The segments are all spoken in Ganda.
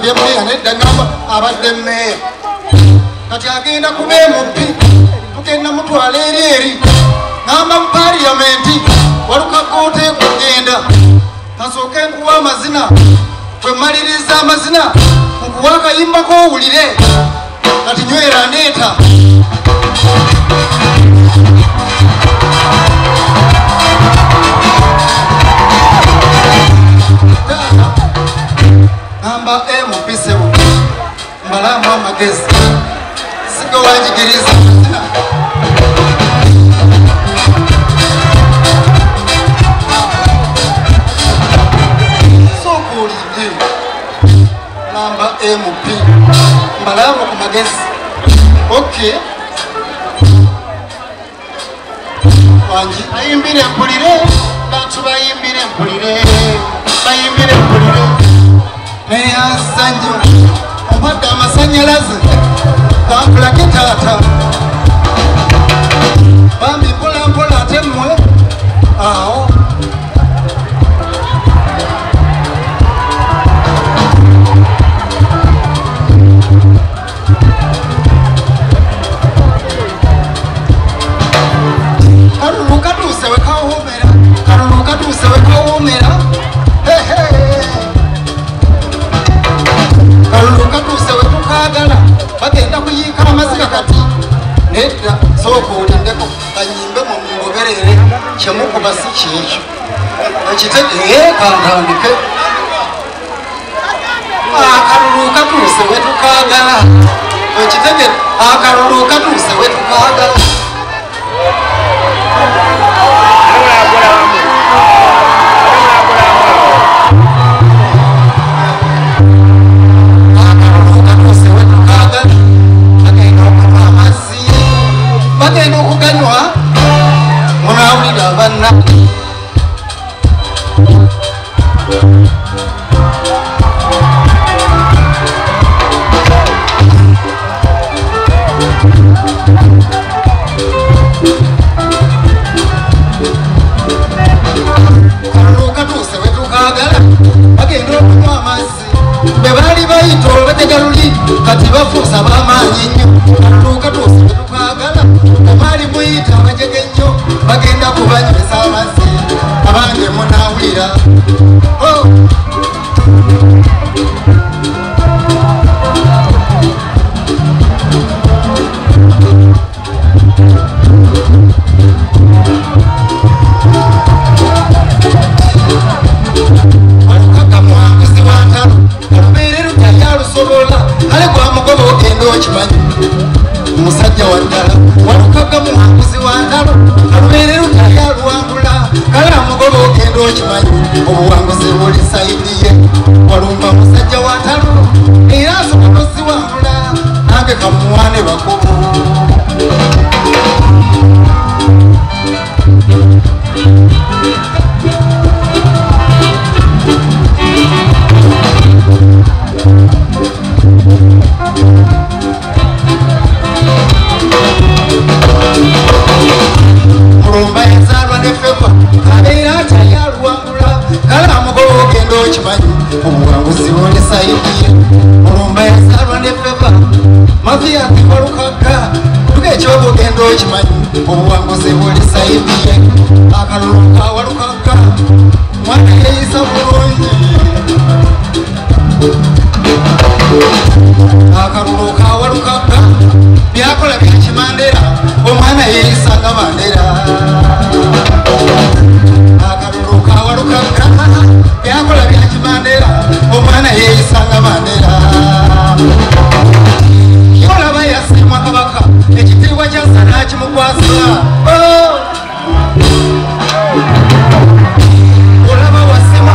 bagambye meya nedda ngamba abadde meya kati agenda kuba MP tugenda mutwala eri ngamba mu parliamenti Walukaga oteekwa kugenda nasooke nkuwa amazina bwe mmaliriza amazina nkuwa akayimbako owulire kati nywera ndeeta ngamba MP7 mbalamu amagezi siga wanjigiriza amazina namba MP mbalamu ku magezi okay wanji ayimbire mpulire bantu bayimbire mpulire neyasanjo ompadde amasanyalaze gampulake taata bambi mpolampola ate mmwe awo bagenda kuyiika amazika kati nedda sooka olindeko kanyimbe mu ngoberere kyemukuba si kyekyo ekitege kantandike akalulu katuuse wetukaagala ekitege akalulu katuuse wetukaagala bagenda okuganywa munawulira abanna katuuse wetukaagala bagenda okunywa amazzi bwe baali bayita olwetega luli kati bafuusa bamaanyi nnyo katuuse wetukaagala omali muyita abajege nnyo bagenda kubanywesa amazzi abange munawulira Walukaga muwanguzi wa ntalo olubeere lutayalusobola kale gwamugoba ogenda okimanyi musajja wa ddala Walukaga muwanguzi wa ntalo olubeere lutayaluwangula kale amugoba ogenda okimanyi obuwanguzi buli sayidi ye walumba musajja wa ntalo era asobola oziwangula nange kamuwane bakubu mulumba yazaalwa ne fefa kabeera atayaluwangula kale amugoba ogenda okimanyi obuwanguzi buli sayidi ye mulumba yazaalwa ne fefa mafiyati Walukaga tuga ekyoba ogenda okimanyi obuwanguzi buli sayidi ye akalulu ka Walukaga mwana yeeyisa bulungi akalulu ka Walukaga byakola byakimandera omwana yeeyisanga mandera akalulu ka Walukaga byakola byakimandera omwana yeeyisanga mandera olaba yasimwa kabaka ekitiibwa kyasa nakimukwasa olaba wasima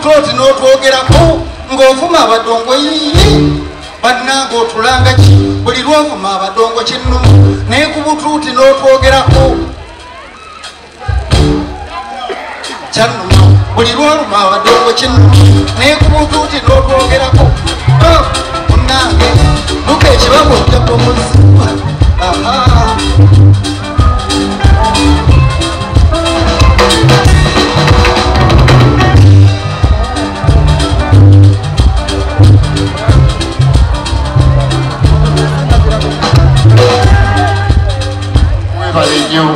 bukloti n'otwogerako ng'ovuma abadongo yiyi bannanga otulanga ki buli lwovuma abadongo kinnumu naye ku butuuti n'otwogerako kyannuma buli lwoluma abadongo kinnumu naye ku butuuti n'otwogerako munnange luka ekibago ojjako muzimu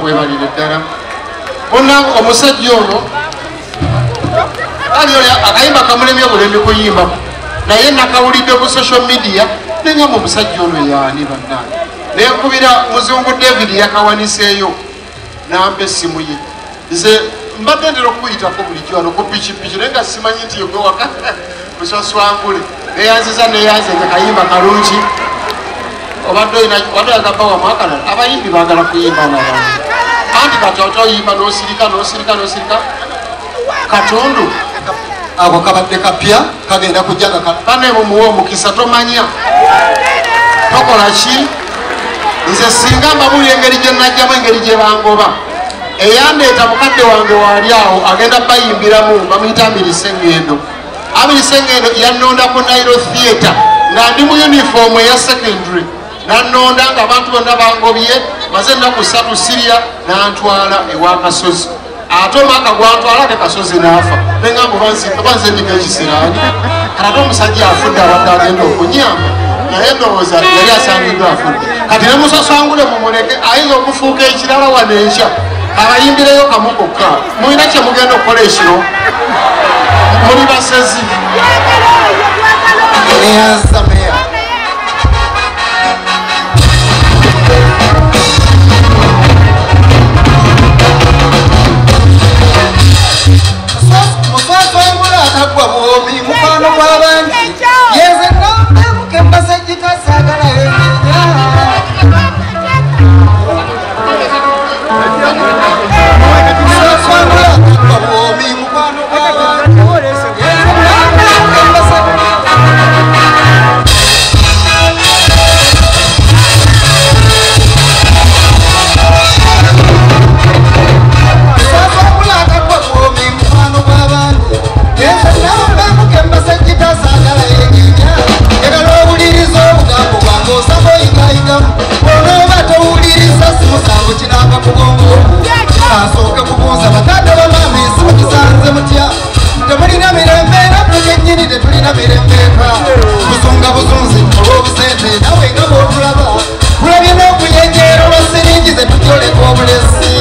webalire ddala bonna omusajja ono akayimba kamulemye obulembe kuyimbako naye nakawulidde ku social media nenyamba omusajja ono yaani bannange nekubira muzungu David yakawaniseeyo nampa essimu ye nze mbadde ndera okuyitako bulijjo wano ku pikipiki naye nga simanyi nti yogewaka kusaswangule neyanziza neyanzenga kayimba kalungi obadde agamba wamwakalala abayimbi bagala kuyimba nabantu anti kati oyimba nosirika katundu ako kabadde kapya kagenda kujjaga bane mumuwa omukisa tomanya tokola ki nze singa mbabuli engeri gye najjamu engeri gye bangoba eyandeeta mukadde wange waali awo agenda bayimbiramu bamuyita Amirisengendo Amirisengendo yannonda ku Nairo Theatre nga ndi mu uniform eya secondary nannonda nga abantu bonna bangobye maze ennaku 3 Siriya nantwala ewa Kasozi ate omwaka gwantwala ate Kasozi naafa neŋŋamba banze ndiga ekisiraani ate omusajja afudde abadde agenda okunyamba naye ndowooza yali asangiddwa afudde kati ne musasangule mumuleke ayinza okufuuka ekirala wano enkya abayimbireyo kamu kokka mulina kye mugenda okukola ekiro muli basezi neyansameya muswaswangula akagwa bwomi mukwano gw'abandi yeze nombe mukembasa gitasagala yengenya muswaswangula akagwa bwomi mukwano gw'abandi yeze nombe mukembasa asooke kubuuza batadde bamama ensibu tusanze mutya temulina mirembe natwe nnyini tetulina mirembeeka kusonga buzunzi olw'obusente nawe nga bwotulaba tulabye n'okuyenjeera olwasiringi ze tutyoleka obulesi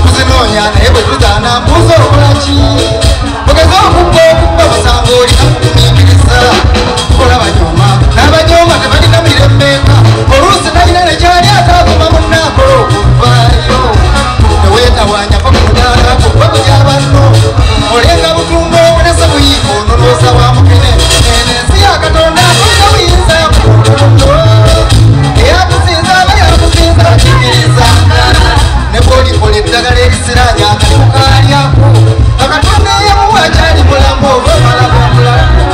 tuzinoonya naye bwe tuzaana mbuuza okolaki ogeze okubba busanga olina kukumiikiriza tukola banyooma n'abanyooma tebalina mirembeeka oluusi nalina nekyali ataavuma munnaakola okuvaayo tewetawanya pakudala kubakuja banno olenga butumbo obulese buyiiko onolooza wa mukene ensi ya katonda tulina buyinza yakutundo eyakusinza aba yakusinza akikiriza ne bwolikola eddagala erisiranya akalimu kaalyako akatonda eyamuwa kyali mulamu oba omalamu omulamu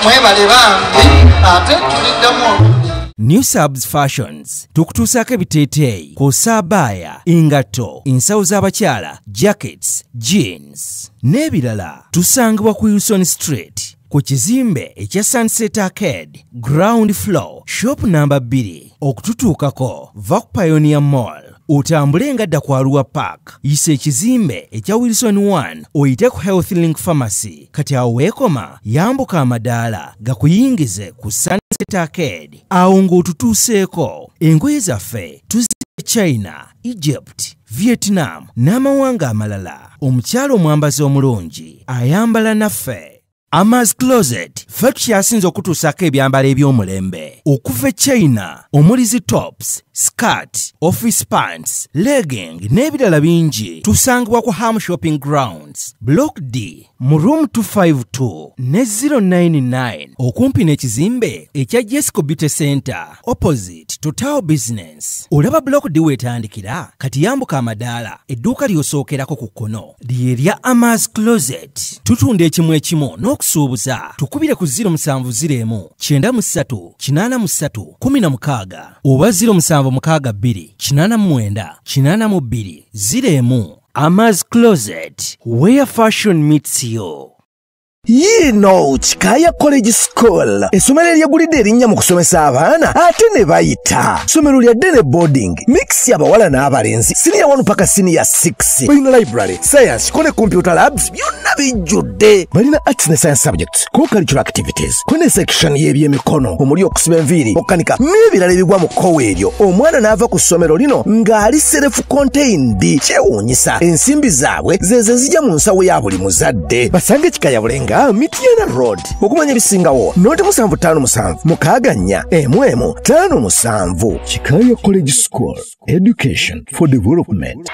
mwebale bambi ate tuliddamu New Subs Fashions tukutuusaako ebiteeteeyi kosaabaaya engatto ensawo z'abakyala jackets jeans n'ebirala tusangibwa ku Wilson Street ku kizimbe ekya Sunset Arcade ground floor shop number 2 okututuukako va ku Pioneer Mall otambule nga dda ku Arua Park yisa ekizimbe ekya Wilson 1 oyite ku Health Link Pharmacy kati awo weekoma yambuka amadaala gakuyingize ku Sunset Arcade awo ng'otutuuseeko engoye zaffe tuzite China, Egypt, Vietnam n'amawanga amalala omukyala omwambazi omulungi ayambala naffe Ama's Closet ffe tukyasinza okutuusaako ebyambalo eby'omulembe okuva e China omuli zi tops, skirt, office pants, legging n'ebirala bingi tusangibwa ku Ham Shopping Grounds, Block D, mu room 252 ne 099 okumpi n'ekizimbe ekya Jesco Beauty Center opposite Total Business. Olaba Block D wetandikira kati yambuka amadaala edduuka ly'osookerako ku kkono ly'erya Amaz Closet. Tutunda ekimu ekimu n'okusuubuza tukubire ku 0701 93 83 16 oba 0762 89 82 01. Amaz Closet, where fashion meets you. Kikaya College School essomero eryegulidde erinnya mu kusomesa abaana ate ne bayita ssomero lya Dene Boarding mix y'abawala n'abalenzi senior 1 paka senior 6 balina library science kone computer labs byonna bijjudde balina arts ne science subjects co-curricular activities kone section y'ebyemikono omuli okusiba enviiri okukanika n'ebirala ebigwa mu kkowe eryo omwana n'ava ku ssomero lino ng'ali self contained kyewuunyisa ensimbi zaabwe ze zijja mu nsawo ya buli muzadde basange Kikaya Bulenga Mitiana Road okumanya bisingawo noti 757 mukaganya emwemu 57 Kikaya College School Education for Development.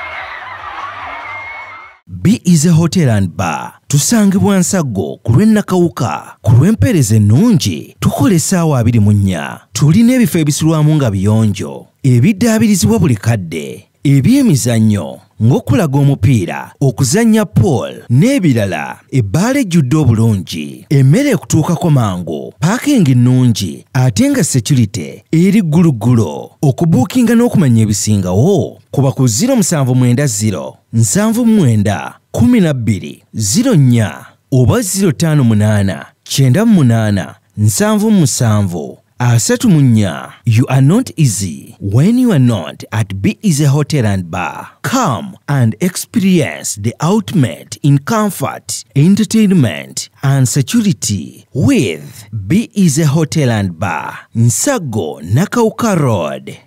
B is a hotel and bar. Tusangibwa Nsago ku lw'Ennakawuka ku lw'empeereza ennungi tukola essaawa 24. Tulina ebifo ebisulwamu nga biyonjo ebiddaabirizibwa buli kadde ebyemizannyo ng'okulaga omupiira okuzannya pool n'ebirala ebbaala ejjudde obulungi emmere ekutuukako mangu paakingi nnungi ate nga security eri gguluggulo okubuukinga n'okumanya ebisingawo kuba ku 0790 79 12 04 oba 058 98 77 Asatumunya, you are not easy when you are not at B is a hotel and bar. Come and experience the ultimate in comfort, entertainment and security with B is a hotel and bar. Nsago Nakauka Road.